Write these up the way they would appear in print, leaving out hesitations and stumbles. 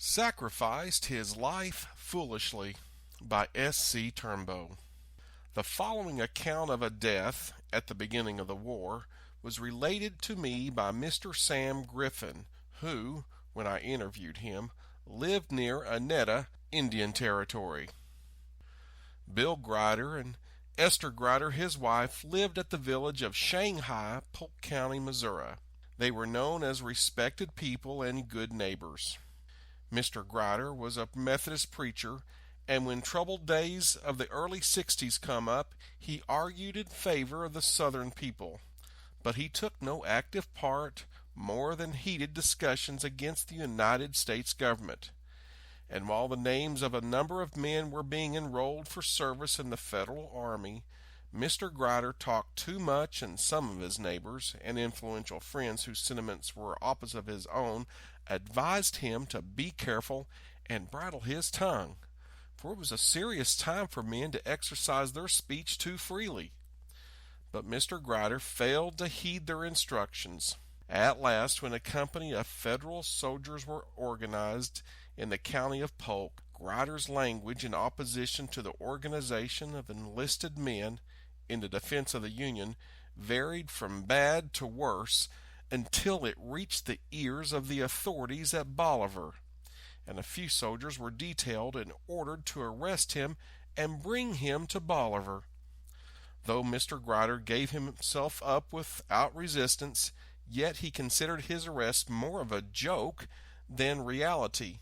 Sacrificed His Life Foolishly by S.C. Turnbo. The following account of a death at the beginning of the war was related to me by Mr. Sam Griffin, who, when I interviewed him, lived near Annetta, Indian Territory. Bill Grider and Esther Grider, his wife, lived at the village of Shanghai, Polk County, Missouri. They were known as respected people and good neighbors. Mr. Grider was a Methodist preacher, and when troubled days of the early 60s come up, he argued in favor of the Southern people. But he took no active part, more than heated discussions against the United States government. And while the names of a number of men were being enrolled for service in the Federal Army, Mr. Grider talked too much, and some of his neighbors and influential friends whose sentiments were opposite of his own advised him to be careful and bridle his tongue, for it was a serious time for men to exercise their speech too freely. But Mr. Grider failed to heed their instructions. At last, when a company of Federal soldiers were organized in the county of Polk, Grider's language in opposition to the organization of enlisted men in the defense of the Union varied from bad to worse until it reached the ears of the authorities at Bolivar, and a few soldiers were detailed and ordered to arrest him and bring him to Bolivar. Though Mr. Grider gave himself up without resistance, yet he considered his arrest more of a joke than reality.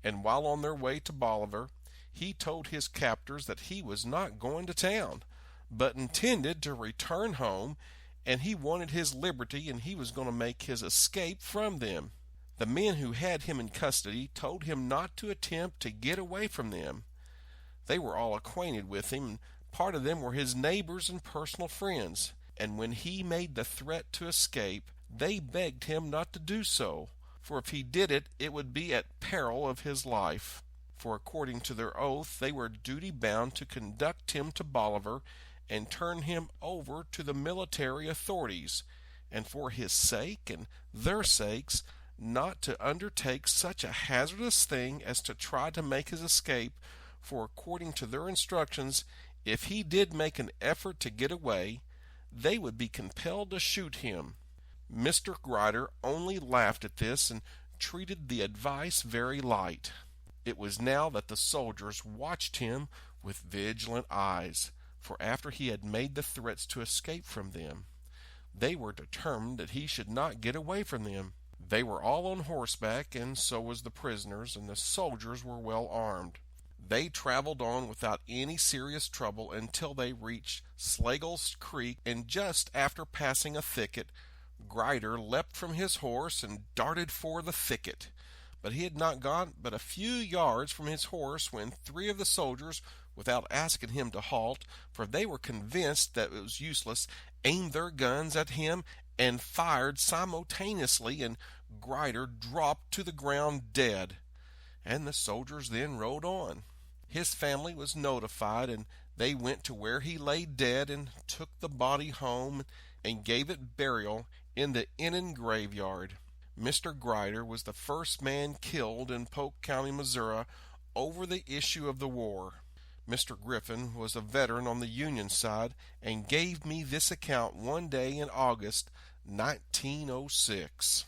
And while on their way to Bolivar, he told his captors that he was not going to town, but intended to return home, and he wanted his liberty, and he was going to make his escape from them. The men who had him in custody told him not to attempt to get away from them. They were all acquainted with him, and part of them were his neighbors and personal friends, and when he made the threat to escape, they begged him not to do so, for if he did it, it would be at peril of his life. For according to their oath, they were duty-bound to conduct him to Bolivar and turn him over to the military authorities, and for his sake and their sakes, not to undertake such a hazardous thing as to try to make his escape, for according to their instructions, if he did make an effort to get away, they would be compelled to shoot him. Mr. Grider only laughed at this and treated the advice very light. It was now that the soldiers watched him with vigilant eyes, for after he had made the threats to escape from them, they were determined that he should not get away from them. They were all on horseback, and so was the prisoners, and the soldiers were well armed. They traveled on without any serious trouble until they reached Slagle's Creek, and just after passing a thicket, Grider leapt from his horse and darted for the thicket. But he had not gone but a few yards from his horse when three of the soldiers, without asking him to halt, for they were convinced that it was useless, aimed their guns at him and fired simultaneously, and Grider dropped to the ground dead. And the soldiers then rode on. His family was notified, and they went to where he lay dead and took the body home and gave it burial in the Innan graveyard. Mr. Grider was the first man killed in Polk County, Missouri, over the issue of the war. Mr. Griffin was a veteran on the Union side and gave me this account one day in August 1906.